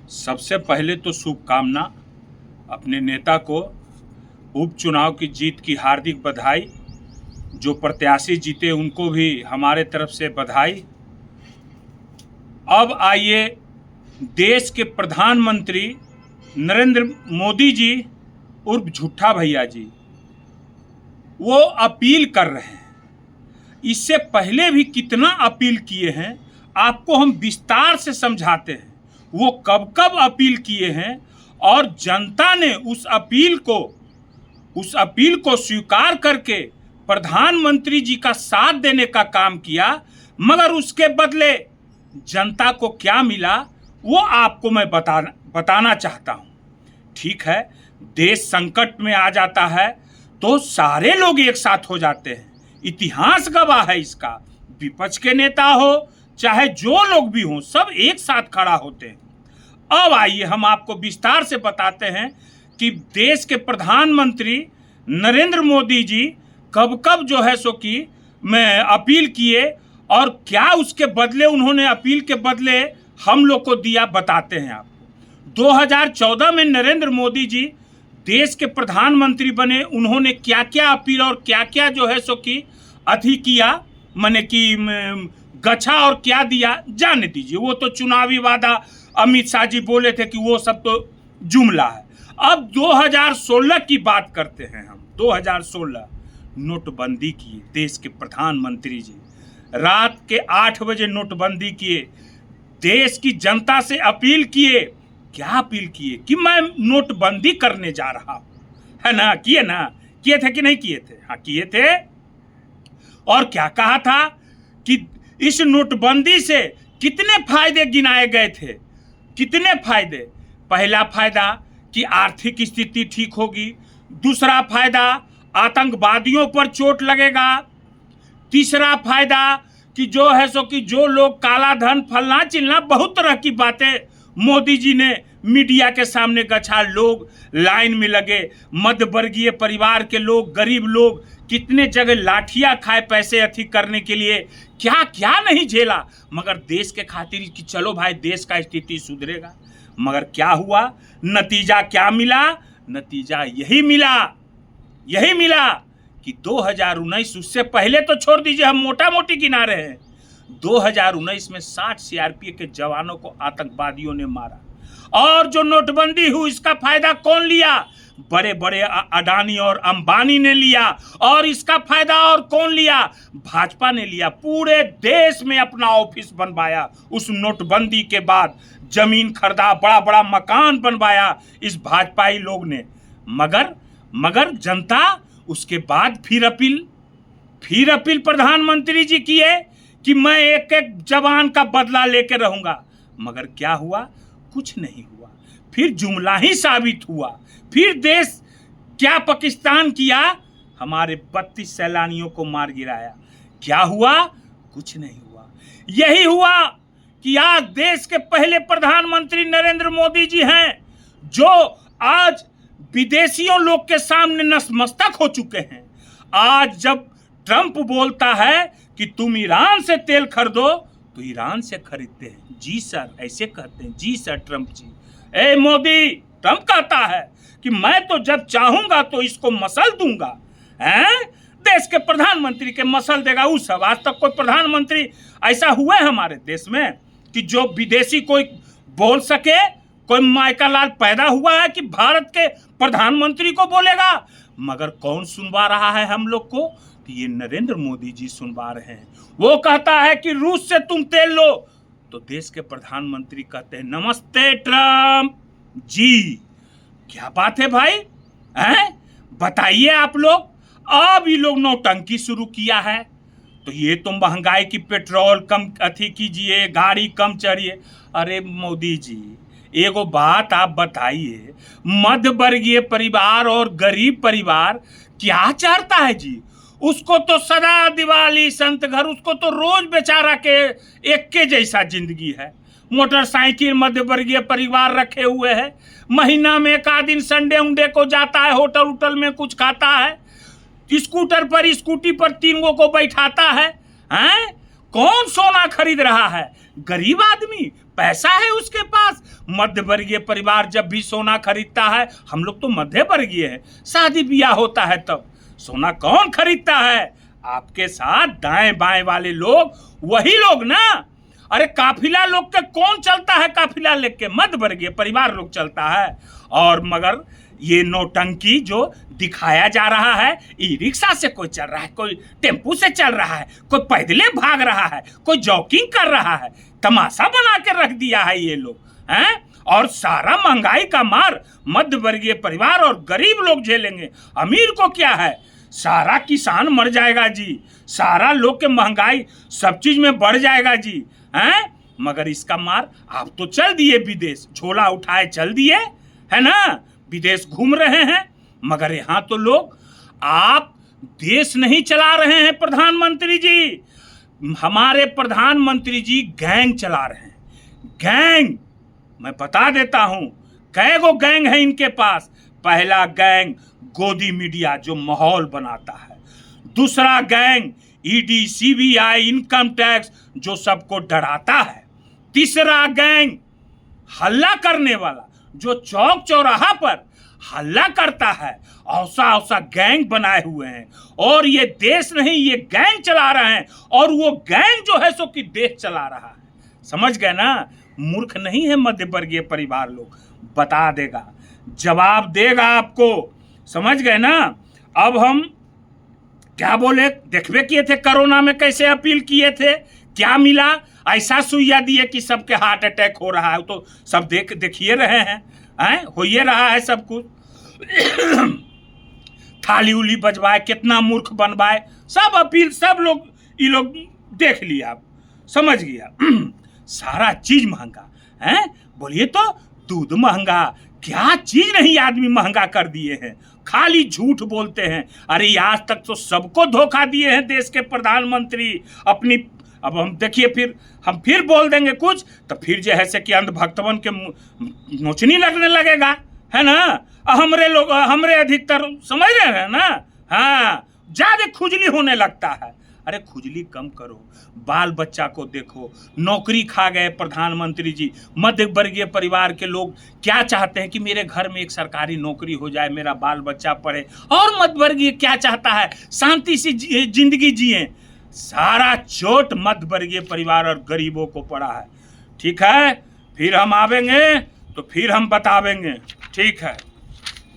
सबसे पहले तो शुभकामना अपने नेता को उपचुनाव की जीत की हार्दिक बधाई। जो प्रत्याशी जीते उनको भी हमारे तरफ से बधाई। अब आइए देश के प्रधानमंत्री नरेंद्र मोदी जी उर्फ झूठा भैया जी वो अपील कर रहे हैं। इससे पहले भी कितना अपील किए हैं आपको हम विस्तार से समझाते हैं। वो कब कब अपील किए हैं और जनता ने उस अपील को स्वीकार करके प्रधानमंत्री जी का साथ देने का काम किया, मगर उसके बदले जनता को क्या मिला वो आपको मैं बताना चाहता हूं। ठीक है, देश संकट में आ जाता है तो सारे लोग एक साथ हो जाते हैं। इतिहास गवाह है इसका। विपक्ष के नेता हो चाहे जो लोग भी हों, सब एक साथ खड़ा होते हैं। अब आइए हम आपको विस्तार से बताते हैं कि देश के प्रधानमंत्री नरेंद्र मोदी जी कब कब जो है सो कि मैं अपील किए और क्या उसके बदले उन्होंने अपील के बदले हम लोग को दिया, बताते हैं आपको। 2014 में नरेंद्र मोदी जी देश के प्रधानमंत्री बने। उन्होंने क्या क्या अपील और क्या क्या जो है सो कि अथी किया, माने कि गच्छा और क्या दिया, जाने दीजिए। वो तो चुनावी वादा अमित शाह जी बोले थे कि वो सब तो जुमला है। अब 2016 की बात करते हैं हम। 2016 नोटबंदी किए देश के प्रधानमंत्री जी। रात के 8 बजे नोटबंदी किए। देश की जनता से अपील किए। क्या अपील किए कि मैं नोटबंदी करने जा रहा हूं, है ना? किए ना? किए थे कि नहीं किए थे? हाँ किए थे। और क्या कहा था कि इस नोटबंदी से कितने फायदे गिनाए गए थे। कितने फायदे? पहला फायदा कि आर्थिक स्थिति ठीक होगी। दूसरा फायदा आतंकवादियों पर चोट लगेगा। तीसरा फायदा कि जो है सो कि जो लोग काला धन फलना चिलना, बहुत तरह की बातें मोदी जी ने मीडिया के सामने गछा। लोग लाइन में लगे, मध्य वर्गीय परिवार के लोग, गरीब लोग कितने जगह लाठियां खाए पैसे अथी करने के लिए, क्या क्या नहीं झेला, मगर देश के खातिर कि चलो भाई देश का स्थिति सुधरेगा। मगर क्या हुआ? नतीजा क्या मिला? नतीजा यही मिला कि 2019, उससे पहले तो छोड़ दीजिए, हम मोटा मोटी गिना रहे हैं। 2019 में 60 सीआरपीएफ के जवानों को आतंकवादियों ने मारा। और जो नोटबंदी हुई इसका फायदा कौन लिया? बड़े बड़े अडानी और अंबानी ने लिया। और इसका फायदा और कौन लिया? भाजपा ने लिया। पूरे देश में अपना ऑफिस बनवाया। उस नोटबंदी के बाद जमीन खरीदा, बड़ा बड़ा मकान बनवाया इस भाजपाई लोग ने। मगर जनता उसके बाद फिर अपील प्रधानमंत्री जी किए कि मैं एक एक जवान का बदला लेके रहूंगा। मगर क्या हुआ? कुछ नहीं हुआ। फिर जुमला ही साबित हुआ। फिर देश क्या पाकिस्तान किया, हमारे 32 सैलानियों को मार गिराया। क्या हुआ? कुछ नहीं हुआ। यही हुआ कि आज देश के पहले प्रधानमंत्री नरेंद्र मोदी जी हैं, जो आज विदेशियों लोग के सामने नतमस्तक हो चुके हैं। आज जब ट्रंप बोलता है कि तुम ईरान से तेल खरीदो तो ईरान से खरीदते हैं। जी सर, ऐसे कहते हैं। जी सर ट्रंप जी। ए मोदी, ट्रंप कहता है कि मैं तो जब चाहूंगा तो इसको मसल दूंगा। हैं? देश के प्रधानमंत्री के मसल देगा वो सब। आज तक कोई प्रधानमंत्री ऐसा हुआ है हमारे देश में कि जो विदेशी कोई बोल सके? कोई माइका लाल पैदा हुआ है कि भारत के प्रधानमंत्री को बोलेगा? मगर कौन सुनवा रहा है हम लोग को? कि ये नरेंद्र मोदी जी सुनवा रहे हैं। वो कहता है कि रूस से तुम तेल लो तो देश के प्रधानमंत्री कहते हैं नमस्ते ट्रंप जी। क्या बात है भाई? हैं? बताइए आप लोग। अब ये लोग नौटंकी शुरू किया है तो ये तो महंगाई की, पेट्रोल कम अथी कीजिए, गाड़ी कम चढ़िए। अरे मोदी जी, एगो बात आप बताइए, मध्य वर्गीय परिवार और गरीब परिवार क्या चाहता है जी? उसको तो सदा दिवाली संत घर, उसको तो रोज बेचारा के एक के जैसा जिंदगी है। मोटरसाइकिल मध्य वर्गीय परिवार रखे हुए है। महीना में एक आध दिन संडे उंडे को जाता है, होटल उटल में कुछ खाता है। स्कूटर पर, स्कूटी पर 3 को बैठाता है। हैं? कौन सोना खरीद रहा है? गरीब आदमी, पैसा है उसके पास, मध्य वर्गीय परिवार जब भी सोना खरीदता है, हम लोग तो मध्य वर्गीय है, शादी ब्याह होता है तब सोना कौन खरीदता है? आपके साथ दाएं बाएं वाले लोग, वही लोग ना। अरे काफिला लोग के कौन चलता है? काफिला लेके मध्य वर्गीय परिवार लोग चलता है। और मगर ये नौटंकी जो दिखाया जा रहा है, ई रिक्शा से कोई चल रहा है, कोई टेम्पू से चल रहा है, कोई पैदले भाग रहा है, कोई जॉगिंग कर रहा है, तमाशा बना के रख दिया है ये लोग हैं। और सारा महंगाई का मार मध्य वर्गीय परिवार और गरीब लोग झेलेंगे। अमीर को क्या है? सारा किसान मर जाएगा जी, सारा लोग के महंगाई सब चीज में बढ़ जाएगा जी हैं। मगर इसका मार आप तो चल दिए विदेश, झोला उठाए चल दिए है ना, विदेश घूम रहे हैं। मगर यहाँ तो लोग, आप देश नहीं चला रहे हैं प्रधानमंत्री जी, हमारे प्रधानमंत्री जी गैंग चला रहे हैं। गैंग, मैं बता देता हूं कै गो गैंग है इनके पास। पहला गैंग गोदी मीडिया जो माहौल बनाता है, दूसरा gang ED CBI income tax जो सबको डराता है, तीसरा गैंग हल्ला करने वाला जो चौक चौराहा पर हल्ला करता है, औसा औसा गैंग बनाए हुए हैं। और ये देश नहीं, ये गैंग चला रहे हैं। और वो गैंग जो है सो कि देश चला रहा है। समझ गए ना? मूर्ख नहीं है मध्य वर्गीय परिवार लोग, बता देगा, जवाब देगा आपको। समझ गए ना? अब हम क्या बोले, देखबे किए थे कोरोना में कैसे अपील किए थे, क्या मिला? ऐसा सुइया दिए कि सबके हार्ट अटैक हो रहा है। तो सब देखिए रहे हैं, हो ये रहा है सब कुछ। थाली उली बजवाए, कितना मूर्ख बनवाए, सब अपील, सब लोग ये लोग देख लिया, आप समझ गया। सारा चीज महंगा है। बोलिए तो दूध महंगा, क्या चीज नहीं आदमी महंगा कर दिए हैं, खाली झूठ बोलते हैं। अरे आज तक तो सबको धोखा दिए हैं देश के प्रधानमंत्री अपनी। अब हम देखिए, फिर हम फिर बोल देंगे कुछ तो फिर जो है से कि अंधभक्तवन के नोचनी लगने लगेगा, है ना। हमरे लोग, हमरे अधिकतर समझ रहे हैं ना, हाँ, ज्यादा खुजली होने लगता है। अरे खुजली कम करो, बाल बच्चा को देखो। नौकरी खा गए प्रधानमंत्री जी। मध्य वर्गीय परिवार के लोग क्या चाहते हैं कि मेरे घर में एक सरकारी नौकरी हो जाए, मेरा बाल बच्चा पढ़े। और मध्य वर्गीय क्या चाहता है? शांति से जिंदगी जिए। सारा चोट मध्य वर्गीय परिवार और गरीबों को पड़ा है। ठीक है, फिर हम आवेंगे तो फिर हम बतावेंगे। ठीक है।